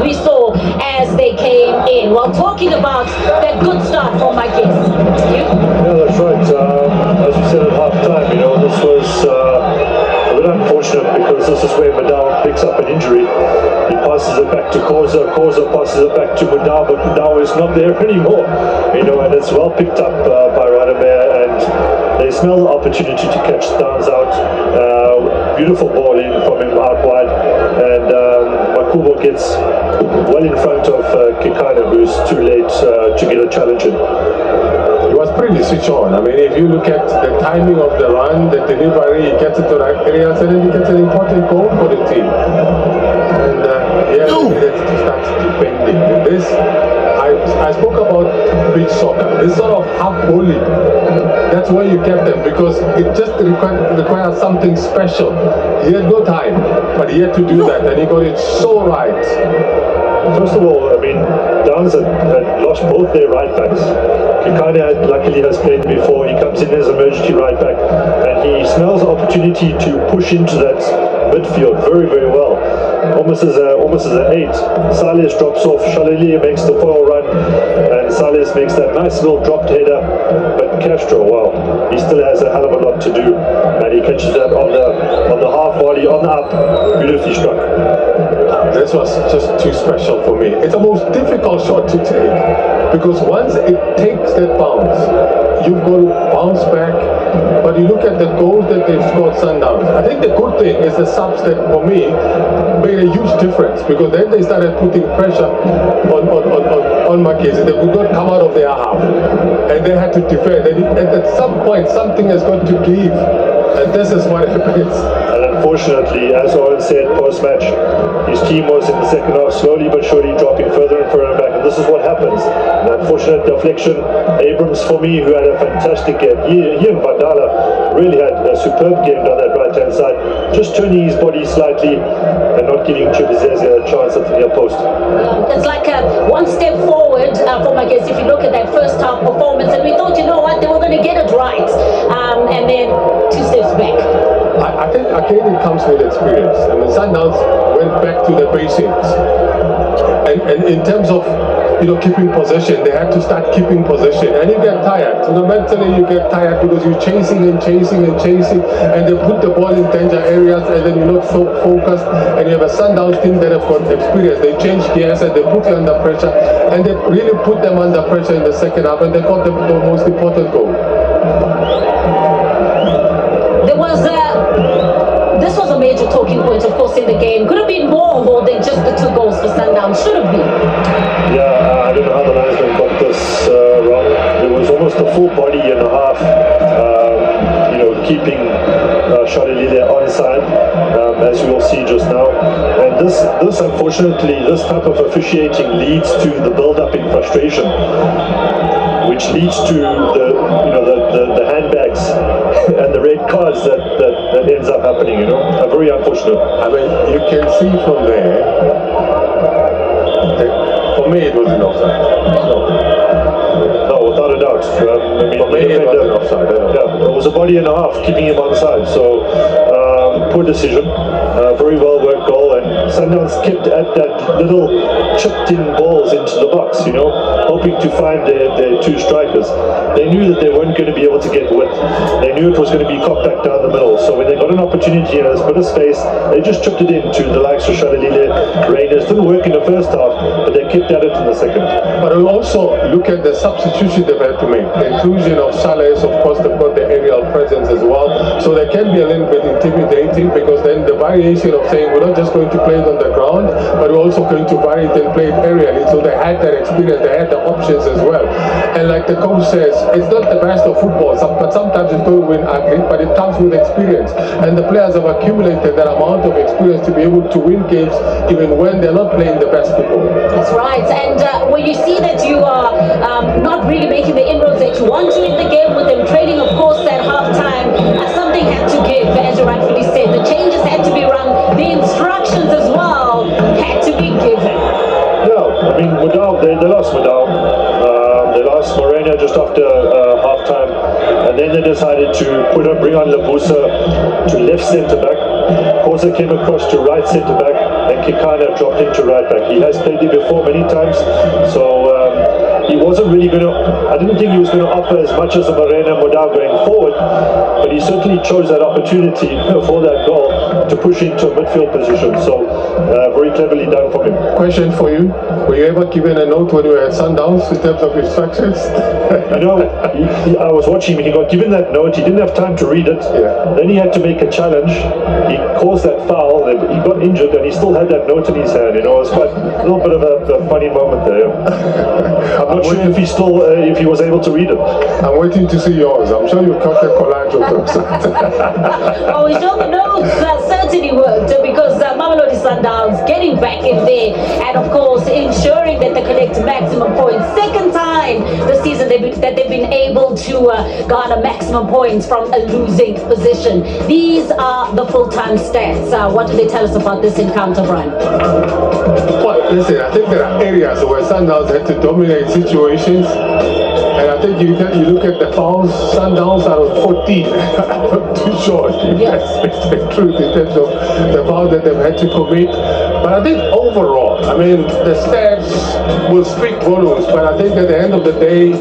we saw as they came in. While talking about that good start for Magesi. Yeah, that's right. As we said at half time, this was a bit unfortunate because this is where Madao picks up an injury. He passes it back to Koza passes it back to Madao, but Madao is not there anymore. And it's well picked up by Radamere, and they smell the opportunity to catch Downs out. Beautiful ball in from him out wide, and Makubo gets well in front of Kekana, who's too late to get a challenge in. He was pretty switch on. I mean, if you look at the timing of the run, the delivery, he gets it to the right areas, and then he gets an important goal for the team. And he needed to start defending. This, I spoke about beach soccer. This sort of half volley. That's where you get them, because it just requires something special. He had no time, but he had to do that, and he got it so right. First of all, I mean, Downs had lost both their right backs. Kekana luckily has played before. He comes in as emergency right back, and he smells the opportunity to push into that midfield very, very well. Almost as an 8. Sales drops off. Shalili makes the foil run, and Sales makes that nice little dropped header. But Castro, wow, he still has a hell of a lot to do, and he catches that on the half volley on the up, beautifully struck. This was just too special for me. It's the most difficult shot to take, because once it takes that bounce, you've got to bounce back. But you look at the goals that they've scored, Sundowns. I think the good thing is the subs that, for me, made a huge difference, because then they started putting pressure on Magesi. They could not come out of their half, and they had to defend. And at some point, something has got to give, and this is what happens. And unfortunately, as Owen said post-match, his team was in the second half slowly but surely dropping further and further back, and this is what happens. An unfortunate deflection. Abrams, for me, who had a fantastic game. He and Vandala really had a superb game down that right-hand side, just turning his body slightly and not giving Chibuzeze a chance at the near post. It's like a one step forward for Magesi if you look at that first half performance, and we thought, they were going to get it right, and then 2 steps back. I think again it comes with experience. I mean, Sundowns went back to the basics, and in terms of keeping possession, they had to start keeping possession, and you get tired. Mentally you get tired because you're chasing, and they put the ball in danger areas, and then you're not so focused. And you have a Sundowns team that have got experience. They change gears and they put you under pressure, and they really put them under pressure in the second half, and they got the most important goal. This was a major talking point, of course, in the game. Could have been more than just the 2 goals for Sundowns. Should have been. Yeah, I don't know how the linesman got this wrong. There was almost a full body and a half, keeping Shalili onside, as you will see just now. And this unfortunately, this type of officiating leads to the build-up in frustration, which leads to the handbags and the red cards that ends up happening. Very unfortunate. I mean, you can see from there. For me, it was an offside. No, without a doubt. For me, it was an offside. Yeah, it was a body and a half keeping him on the side. So poor decision. Very well worked goal, and Sundowns kept at that little chipped in balls into the box, hoping to find their 2 strikers. They knew that they weren't going to be able to get width. They knew it was going to be cocked back down the middle. So when they got an opportunity and a bit of space, they just chipped it into the likes of Shalilile, Raiders. Didn't work in the first half, but they kept at it in the second. But we also look at the substitution they've had to make. The inclusion of Sales, of course, they've got the aerial presence as well. So they can be a little bit intimidating, because then the variation of saying we're not just going to play it on the ground, but we're also going to vary it and play it aerially. So they had that experience, they had the options as well. And like the coach says, it's not the best of football, but sometimes it's going to win ugly, but it comes with experience. And the players have accumulated that amount of experience to be able to win games even when they're not playing the best football. That's right. And when you see that you are not really making the inroads that you want to in the game, with them trailing, of course, at half-time, something had to give, as you rightfully said. The changes had to be run, the instructions as well had to be given. Yeah, I mean, they lost Madao. They lost Morena just after half-time, and then they decided to bring on Labusa to left centre-back. Koza came across to right centre-back. and Kekana dropped into right back. He has played it before many times, so he wasn't really going to, I didn't think he was going to offer as much as a Morena Modao going forward, but he certainly chose that opportunity for that goal to push into a midfield position. So very cleverly done from him. Question for you: were you ever given a note when you were at Sundowns in terms of instructions? You know, I was watching him. He got given that note. He didn't have time to read it. Yeah. Then he had to make a challenge. He caused that foul. He got injured, and he still had that note in his hand. You know, it was quite a little bit of a funny moment there. I'm not sure if he still, if he was able to read it. I'm waiting to see yours. I'm sure you cut a collage of those. Oh, his own notes certainly worked because Mamelodi Sundowns getting back in there and of course ensuring that they collect maximum points. Second time this season that they've been able to garner maximum points from a losing position. These are the full-time stats. What do they tell us about this encounter, Brian? Well, listen, I think there are areas where Sundowns had to dominate situations. And I think you look at the fouls, Sundowns are on 14. I'm too short. Yes. It's the truth in terms of the fouls that they've had to commit. But I think overall, I mean, the stats will speak volumes, but I think at the end of the day,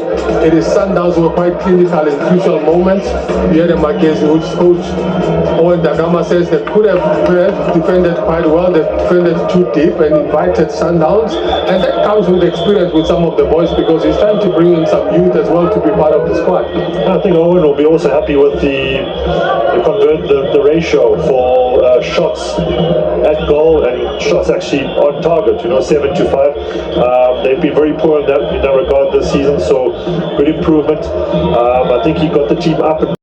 it is Sundowns who are quite clinical in crucial moments. You had a Magesi, which coach Owen Dagama says they could have defended quite well. They defended too deep and invited Sundowns. And that comes with experience with some of the boys because he's trying to bring in some youth as well to be part of the squad. I think Owen will be also happy with the ratio for shots at goal and shots actually on target, 7 to 5. They've been very poor in that regard this season, so good improvement. I think he got the team up and